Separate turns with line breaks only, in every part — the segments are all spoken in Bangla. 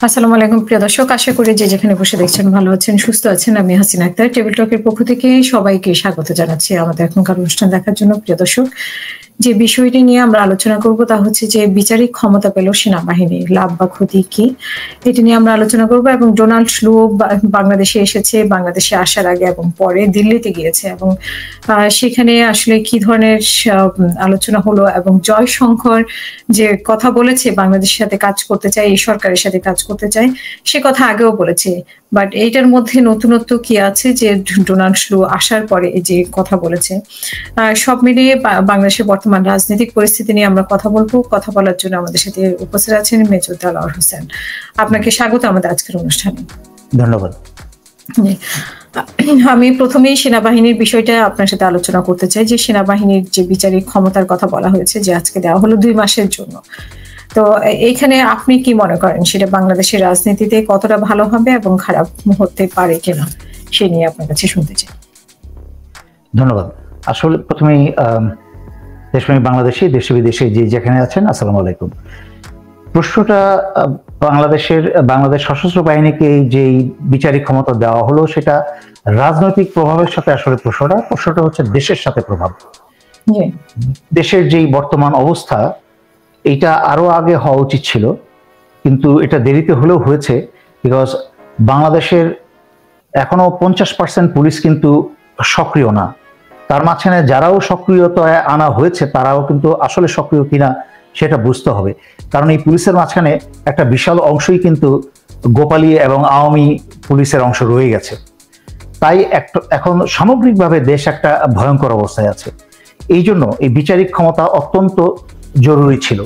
আসসালামু আলাইকুম প্রিয় দর্শক, আশা করি যে যেখানে বসে দেখছেন ভালো আছেন, সুস্থ আছেন। আমি হাসিনা আক্তার, টেবিল টকের পক্ষ থেকে সবাইকে স্বাগত জানাচ্ছি আমাদের এখনকার অনুষ্ঠান দেখার জন্য। প্রিয় দর্শক, যে বিষয়টি নিয়ে আমরা আলোচনা করব তা হচ্ছে যে বিচারিক ক্ষমতা পেল সেনাবাহিনী, লাভ বা ক্ষতি কি, এটি নিয়ে আমরা আলোচনা করব। এবং ডোনাল্ড স্লো বাংলাদেশে এসেছে, বাংলাদেশে আসার আগে এবং পরে দিল্লিতে গিয়েছে, এবং সেখানে আসলে কি ধরনের আলোচনা হলো, এবং জয়শঙ্কর যে কথা বলেছে বাংলাদেশের সাথে কাজ করতে চায়, এই সরকারের সাথে কাজ করতে চায়, সে কথা আগেও বলেছে। বাট এইটার মধ্যে নতুনত্ব কি আছে যে ডোনাল্ড স্লো আসার পরে যে কথা বলেছে, সব মিলিয়ে বাংলাদেশের বর্তমান রাজনৈতিক পরিস্থিতি নিয়ে আমরা কথা বলবো। কথা বলার জন্য আমাদের সাথে উপস্থিত আছেন মেজর দেলোয়ার হোসেন। আপনাকে স্বাগত আমাদের আজকের অনুষ্ঠানে।
ধন্যবাদ।
আমি প্রথমেই সেনাবাহিনীর বিষয়টা আপনার সাথে আলোচনা করতে চাই, যে সেনাবাহিনীর যে বিচারিক ক্ষমতার কথা বলা হয়েছে, যে আজকে দেওয়া হলো 2 মাসের জন্য। তো এইখানে আপনি কি মনে করেন সেটা বাংলাদেশের রাজনীতিতে কতটা ভালো হবে এবং খারাপ হতে পারে কিনা, সে নিয়ে আপনার কাছে শুনতে চাই।
ধন্যবাদ। আসলে প্রথমেই দেশপ্রেমিক বাংলাদেশি দেশে বিদেশে যে যেখানে আছেন, আসসালামু আলাইকুম। প্রশ্নটা বাংলাদেশ সশস্ত্র বাহিনীকে যে বিচারিক ক্ষমতা দেওয়া হলো, সেটা রাজনৈতিক প্রভাবের সাথে আসলে প্রশ্নটা হচ্ছে দেশের সাথে প্রভাব। দেশের যেই বর্তমান অবস্থা, এটা আরো আগে হওয়া উচিত ছিল, কিন্তু এটা দেরিতে হলেও হয়েছে। বিকজ বাংলাদেশের এখনো 50% পুলিশ কিন্তু সক্রিয় না। তার মাঝখানে যারাও সক্রিয়তায় আনা হয়েছে, তারাও কিন্তু আসলে সক্রিয় কিনা সেটা বুঝতে হবে। কারণ এই পুলিশের মাঝখানে একটা বিশাল অংশই কিন্তু গোপালী এবং আওয়ামী পুলিশের অংশ রয়ে গেছে। তাই এখন সামগ্রিকভাবে দেশ একটা ভয়ঙ্কর অবস্থায় আছে। এই জন্য এই বিচারিক ক্ষমতা অত্যন্ত জরুরি ছিল,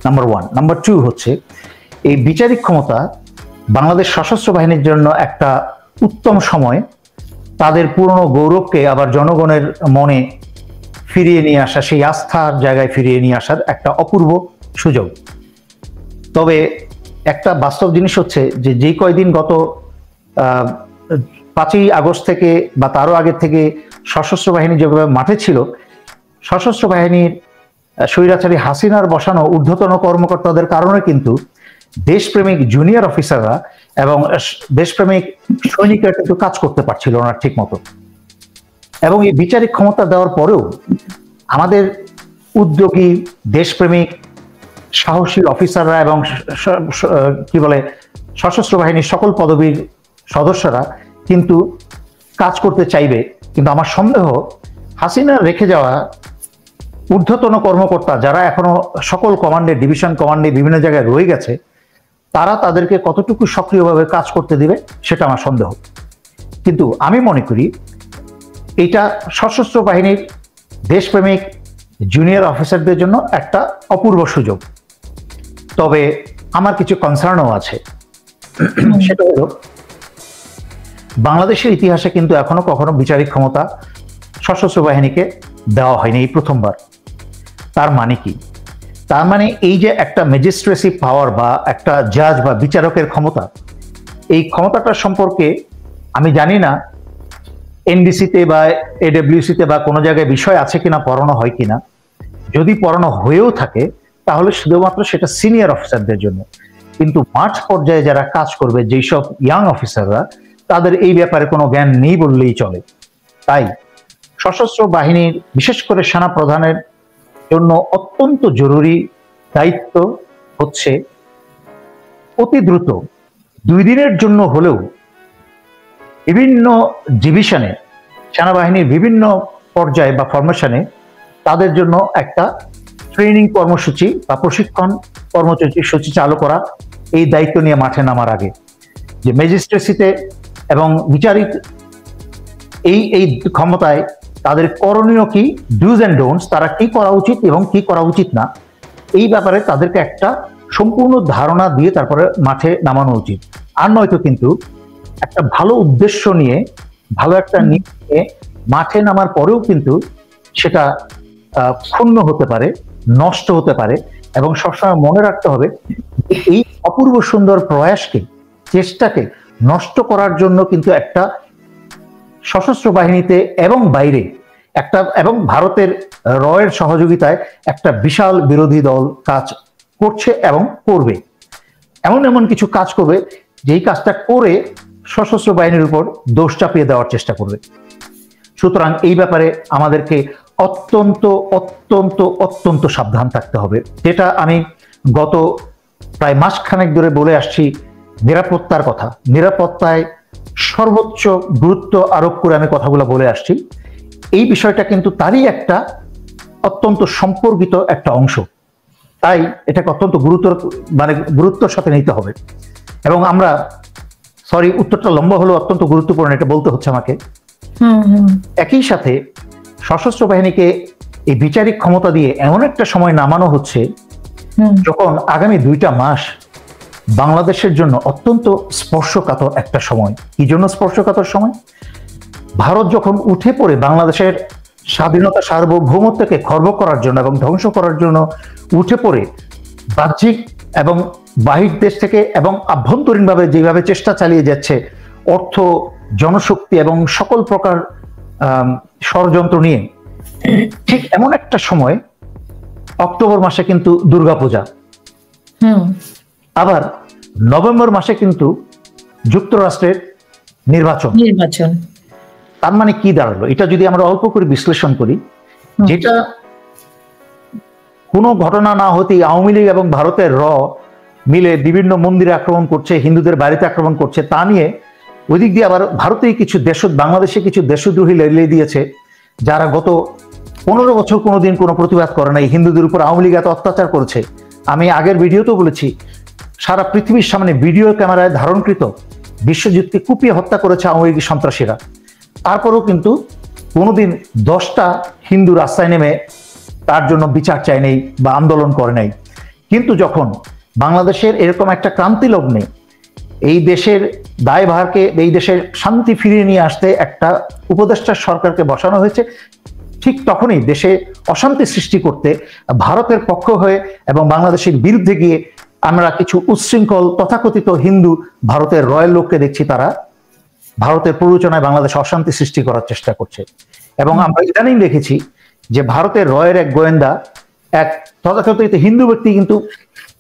নাম্বার 1। নাম্বার 2 হচ্ছে, এই বিচারিক ক্ষমতা বাংলাদেশ সশস্ত্র বাহিনীর জন্য একটা উত্তম সময়, তাদের পুরনো গৌরবকে আবার জনগণের মনে ফিরিয়ে নিয়ে আসা, সেই আস্থার জায়গায় ফিরিয়ে নিয়ে আসার একটা অপূর্ব সুযোগ। তবে একটা বাস্তব জিনিস হচ্ছে যে কয়দিন গত 5ই আগস্ট থেকে বা তারও আগের থেকে সশস্ত্র বাহিনী যেভাবে মাঠে ছিল, সশস্ত্র বাহিনীর স্বৈরাচারী হাসিনার বসানো ঊর্ধ্বতন কর্মকর্তাদের কারণে কিন্তু দেশপ্রেমিক জুনিয়র অফিসাররা এবং দেশপ্রেমিক সৈনিকরা কিন্তু কাজ করতে পারছিল না ঠিক মতো। এবং এই বিচারিক ক্ষমতা দেওয়ার পরেও আমাদের উদ্যোগী দেশপ্রেমিক সাহসী অফিসাররা এবং কি বলে সশস্ত্র বাহিনীর সকল পদবীর সদস্যরা কিন্তু কাজ করতে চাইবে। কিন্তু আমার সন্দেহ, হাসিনা রেখে যাওয়া ঊর্ধ্বতন কর্মকর্তা যারা এখনো সকল কমান্ডে, ডিভিশন কমান্ডে বিভিন্ন জায়গায় রয়ে গেছে, তারা তাদেরকে কতটুকু সক্রিয়ভাবে কাজ করতে দিবে সেটা আমার সন্দেহ। কিন্তু আমি মনে করি এটা সশস্ত্র বাহিনীর দেশপ্রেমিক জুনিয়র অফিসারদের জন্য একটা অপূর্ব সুযোগ। তবে আমার কিছু কনসার্নও আছে। সেটা হলো, বাংলাদেশের ইতিহাসে কিন্তু এখনো কখনো বিচারিক ক্ষমতা সশস্ত্র বাহিনীকে দেওয়া হয়নি, এই প্রথমবার। তার মানে কি? তার মানে এই যে একটা ম্যাজিস্ট্রেসি পাওয়ার বা একটা জাজ বা বিচারকের ক্ষমতা, এই ক্ষমতাটার সম্পর্কে আমি জানি না এনডিসিতে বা এডব্লিউসিতে বা কোনো জায়গায় বিষয় আছে কিনা, পড়ানো হয় কিনা। যদি পড়ানো হয়েও থাকে তাহলে শুধুমাত্র সেটা সিনিয়র অফিসারদের জন্য। কিন্তু মাঠ পর্যায়ে যারা কাজ করবে, যেই সব ইয়াং অফিসাররা, তাদের এই ব্যাপারে কোনো জ্ঞান নেই বললেই চলে। তাই সশস্ত্র বাহিনীর, বিশেষ করে সেনা প্রধানের জন্য অত্যন্ত জরুরি দায়িত্ব হচ্ছে অতি দ্রুত 2 দিনের জন্য হলেও বিভিন্ন ডিভিশনে, সেনাবাহিনীর বিভিন্ন পর্যায়ে বা ফরমেশনে তাদের জন্য একটা ট্রেনিং কর্মসূচি বা প্রশিক্ষণ কর্মসূচি চালু করা, এই দায়িত্ব নিয়ে মাঠে নামার আগে। যে ম্যাজিস্ট্রেসিতে এবং বিচারিক এই ক্ষমতায় তাদের করণীয় কি, ডুজ অ্যান্ড ডোন্টস, তারা কি করা উচিত এবং কি করা উচিত না, এই ব্যাপারে তাদেরকে একটা সম্পূর্ণ ধারণা দিয়ে তারপরে মাঠে নামানো উচিত। আর নয়তো কিন্তু একটা ভালো উদ্দেশ্য নিয়ে, ভালো একটা নিয়ে মাঠে নামার পরেও কিন্তু সেটা ক্ষুণ্ণ হতে পারে, নষ্ট হতে পারে। এবং সবসময় মনে রাখতে হবে, এই অপূর্ব সুন্দর প্রয়াসকে, চেষ্টাকে নষ্ট করার জন্য কিন্তু একটা সশস্ত্র বাহিনীতে এবং বাইরে এবং ভারতের রয়ের সহযোগিতায় একটা বিশাল বিরোধী দল কাজ করছে এবং করবে। এমন এমন কিছু কাজ করবে যেই কাজটা করে সশস্ত্র বাহিনীর উপর দোষ চাপিয়ে দেওয়ার চেষ্টা করবে। সুতরাং এই ব্যাপারে আমাদেরকে অত্যন্ত অত্যন্ত অত্যন্ত সাবধান থাকতে হবে। যেটা আমি গত প্রায় মাসখানেক ধরে বলে আসছি, নিরাপত্তার কথা, নিরাপত্তায় সর্বোচ্চ গুরুত্ব আরোপ করে আমি কথাগুলো বলে আসছি। এই বিষয়টা কিন্তু তারই একটা অত্যন্ত সম্পর্কিত একটা অংশ, তাই এটাকে অত্যন্ত গুরুত্বের সাথে নিতে হবে। এবং আমরা, সরি উত্তরটা লম্বা হলো, অত্যন্ত গুরুত্বপূর্ণ এটা বলতে হচ্ছে আমাকে। একই সাথে সশস্ত্র বাহিনীকে এই বিচারিক ক্ষমতা দিয়ে এমন একটা সময় নামানো হচ্ছে যখন আগামী 2টা মাস বাংলাদেশের জন্য অত্যন্ত স্পর্শকাতর একটা সময়। কি জন্য স্পর্শকাতর সময়? ভারত যখন উঠে পড়ে বাংলাদেশের স্বাধীনতা সার্বভৌমত্বকে খর্ব করার জন্য এবং ধ্বংস করার জন্য উঠে পড়ে বাহ্যিক এবং বাহির দেশ থেকে এবং আভ্যন্তরীণভাবে যেভাবে চেষ্টা চালিয়ে যাচ্ছে, অর্থ, জনশক্তি এবং সকল প্রকার ষড়যন্ত্র নিয়ে, ঠিক এমন একটা সময় অক্টোবর মাসে কিন্তু দুর্গাপূজা, আবার নভেম্বর মাসে কিন্তু যুক্তরাষ্ট্রের নির্বাচন। তার মানে কি দাঁড়ালো? এটা যদি আমরা অল্প করে বিশ্লেষণ করি, যেটা কোনো ঘটনা না হতেই আওয়ামী লীগ এবং ভারতের মিলে বিভিন্ন মন্দিরে আক্রমণ করছে, হিন্দুদের বাড়িতে আক্রমণ করছে, তা নিয়ে ওই দিক দিয়ে আবার ভারতেই কিছু বাংলাদেশে কিছু দেশদ্রোহী লেলিয়ে দিয়েছে, যারা গত 15 বছর কোনোদিন কোনো প্রতিবাদ করে নাই। হিন্দুদের উপর আওয়ামী লীগ এত অত্যাচার করেছে। আমি আগের ভিডিওতেও বলেছি, সারা পৃথিবীর সামনে ভিডিও ক্যামেরায় ধারণকৃত বিশ্বজিৎকে কুপিয়ে হত্যা করেছে আওয়ামী লীগ সন্ত্রাসীরা। তারপরেও কিন্তু কোনোদিন 10টা হিন্দু রাস্তায় নেমে তার জন্য বিচার চায় নাই বা আন্দোলন করে নাই। কিন্তু যখন বাংলাদেশের এরকম একটা ক্রান্তি লগ্নে এই দেশের দায়ভারকে, এই দেশের শান্তি ফিরিয়ে নিয়ে আসতে একটা উপদেষ্টা সরকারকে বসানো হয়েছে, ঠিক তখনই দেশে অশান্তি সৃষ্টি করতে ভারতের পক্ষ হয়ে এবং বাংলাদেশের বিরুদ্ধে গিয়ে আমরা কিছু উচ্ছৃঙ্খল তথাকথিত হিন্দু ভারতের রয়্যাল লোককে দেখছি, তারা ভারতের প্ররোচনায় বাংলাদেশে অশান্তি সৃষ্টি করার চেষ্টা করছে। এবং আমরা ইদানিং দেখেছি যে ভারতের রয়ের এক গোয়েন্দা, এক তথাকথিত হিন্দু ব্যক্তি কিন্তু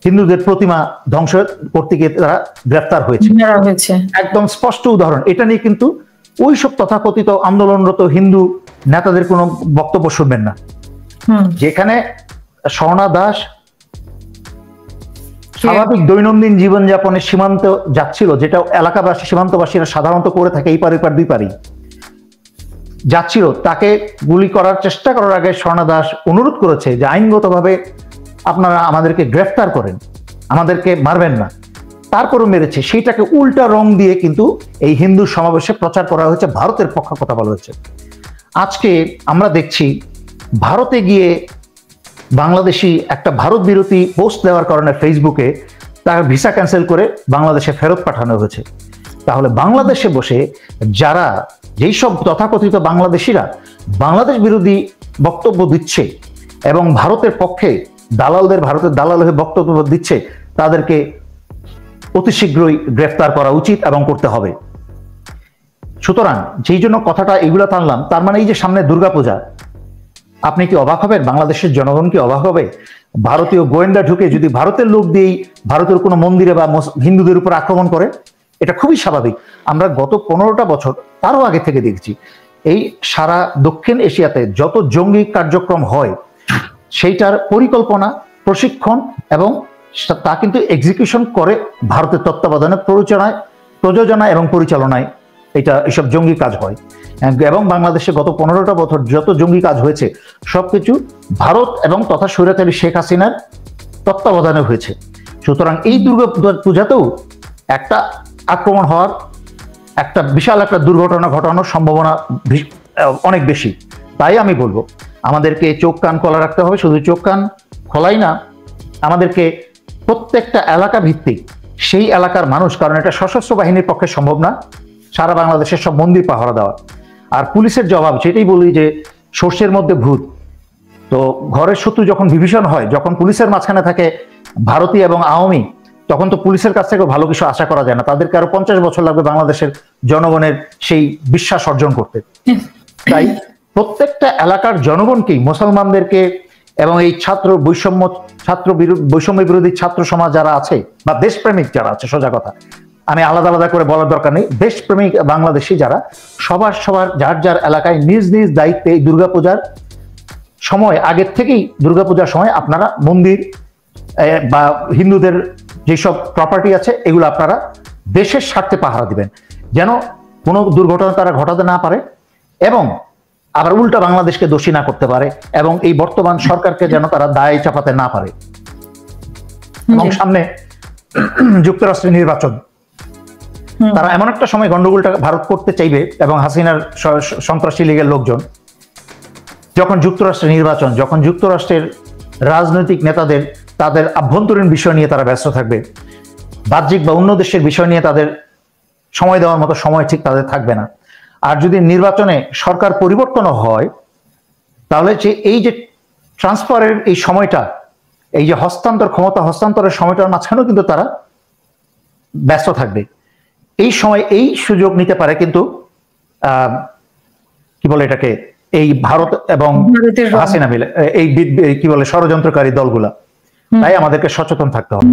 হিন্দুদের প্রতিমা ধ্বংস করতে গিয়ে তারা গ্রেফতার হয়েছে। একদম স্পষ্ট উদাহরণ। এটা নিয়ে কিন্তু ওইসব তথাকথিত আন্দোলনরত হিন্দু নেতাদের কোনো বক্তব্য শুনবেন না। যেখানে স্বর্ণা দাস স্বাভাবিক দৈনন্দিন জীবনযাপনের সীমান্ত যাচ্ছিল, যেটা এলাকাবাসী সীমান্তবাসীরা সাধারণত করে থাকে, এই পার ওই পার দুই পারি যাচ্ছিল, তাকে গুলি করার চেষ্টা করার আগে স্বর্ণা দাস অনুরোধ করেছে যে আইনগতভাবে আপনারা আমাদেরকে গ্রেফতার করেন, আমাদেরকে মারবেন না। তারপরও মেরেছে। সেইটাকে উল্টা রং দিয়ে কিন্তু এই হিন্দু সমাবেশে প্রচার করা হয়েছে, ভারতের পক্ষে কথা বলা হয়েছে। আজকে আমরা দেখছি ভারতে গিয়ে বাংলাদেশি একটা ভারত বিরোধী পোস্ট দেওয়ার কারণে ফেসবুকে তার ভিসা ক্যান্সেল করে বাংলাদেশে ফেরত পাঠানো হয়েছে। তাহলে বাংলাদেশে বসে যারা, যেই সব তথাকথিত বাংলাদেশিরা বাংলাদেশ বিরোধী বক্তব্য দিচ্ছে এবং ভারতের পক্ষে ভারতের দালাল হয়ে বক্তব্য দিচ্ছে, তাদেরকে অতি শীঘ্রই গ্রেফতার করা উচিত এবং করতে হবে। সুতরাং যেই জন্য কথাটা এগুলো টানলাম, তার মানে এই যে সামনে দুর্গাপূজা, আপনি কি অবাক হবেন? বাংলাদেশের জনগণ কি অবাক হবে? ভারতীয় গোয়েন্দা ঢুকে যদি ভারতের লোক দিয়েই ভারতের কোনো মন্দিরে বা হিন্দুদের উপর আক্রমণ করে, এটা খুবই স্বাভাবিক। আমরা গত 15টা বছর, তারও আগে থেকে দেখছি, এই সারা দক্ষিণ এশিয়াতে যত জঙ্গি কার্যক্রম হয়, সেইটার পরিকল্পনা, প্রশিক্ষণ এবং তা কিন্তু এক্সিকিউশন করে ভারতের তত্ত্বাবধানে, প্রযোজনায় এবং পরিচালনায় এসব জঙ্গি কাজ হয়। এবং বাংলাদেশে গত 15টা বছর যত জঙ্গি কাজ হয়েছে, সবকিছু ভারত এবং তথা স্বৈরাচারী শেখ হাসিনার তত্ত্বাবধানে হয়েছে। সুতরাং এই দুর্গাপূজাতেও একটা আক্রমণ হওয়ার, একটা বিশাল একটা দুর্ঘটনা ঘটানোর সম্ভাবনা অনেক বেশি। তাই আমি বলবো, আমাদেরকে চোখ কান খোলা রাখতে হবে। শুধু চোখ কান খোলাই না, আমাদেরকে প্রত্যেকটা এলাকা ভিত্তিক সেই এলাকার মানুষ, কারণ এটা সশস্ত্র বাহিনীর পক্ষে সম্ভব না সারা বাংলাদেশের সব মন্দির পাহারা দেওয়া। আর পুলিশের জবাব, সেটাই বলি যে সর্ষের মধ্যে ভূত। তো ঘরের শত্রু যখন বিভীষণ হয়, যখন পুলিশের মাঝখানে থাকে ভারতীয় এবং আওয়ামী, তখন তো পুলিশের কাছ থেকে ভালো কিছু আশা করা যায় না। তাদেরকে আরো 50 বছর লাগবে বাংলাদেশের জনগণের সেই বিশ্বাস অর্জন করতে। তাই প্রত্যেকটা এলাকার জনগণকেই, মুসলমানদেরকে, এবং এই বৈষম্য বিরোধী ছাত্র সমাজ যারা আছে বা দেশপ্রেমিক যারা আছে, সোজা কথা, আমি আলাদা আলাদা করে বলার দরকার নেই, দেশপ্রেমিক বাংলাদেশি যারা সবার যার যার এলাকায় নিজ নিজ দায়িত্বে এই দুর্গাপূজার সময়, আগের থেকেই দুর্গাপূজার সময় আপনারা মন্দির বা হিন্দুদের যেসব প্রপার্টি আছে এগুলো আপনারা দেশের স্বার্থে পাহারা দিবেন, যেন কোনো দুর্ঘটনা তারা ঘটাতে না পারে এবং আবার উল্টা বাংলাদেশকে দোষী না করতে পারে, এবং এই বর্তমান সরকারকে যেন তারা দায় চাপাতে না পারে। এবং সামনে যুক্তরাষ্ট্রের নির্বাচন, তারা এমন একটা সময় গন্ডগোলটা ভারত করতে চাইবে এবং হাসিনার সন্ত্রাসী লীগের লোকজন, যখন যুক্তরাষ্ট্রের নির্বাচন, যখন যুক্তরাষ্ট্রের রাজনৈতিক নেতাদের তাদের আভ্যন্তরীণ বিষয় নিয়ে তারা ব্যস্ত থাকবে, বাহ্যিক বা অন্য দেশের বিষয় নিয়ে তাদের সময় দেওয়ার মতো সময় ঠিক তাদের থাকবে না। আর যদি নির্বাচনে সরকার পরিবর্তনও হয়, তাহলে এই যে ট্রান্সফারের এই সময়টা, এই যে ক্ষমতা হস্তান্তরের সময়টার মাঝখানেও কিন্তু তারা ব্যস্ত থাকবে। এই সময় এই সুযোগ নিতে পারে কিন্তু কি বলে এটাকে, এই ভারত এবং হাসিনা মিলে এই কি বলে ষড়যন্ত্রকারী দলগুলা। তাই আমাদেরকে সচেতন থাকতে হবে।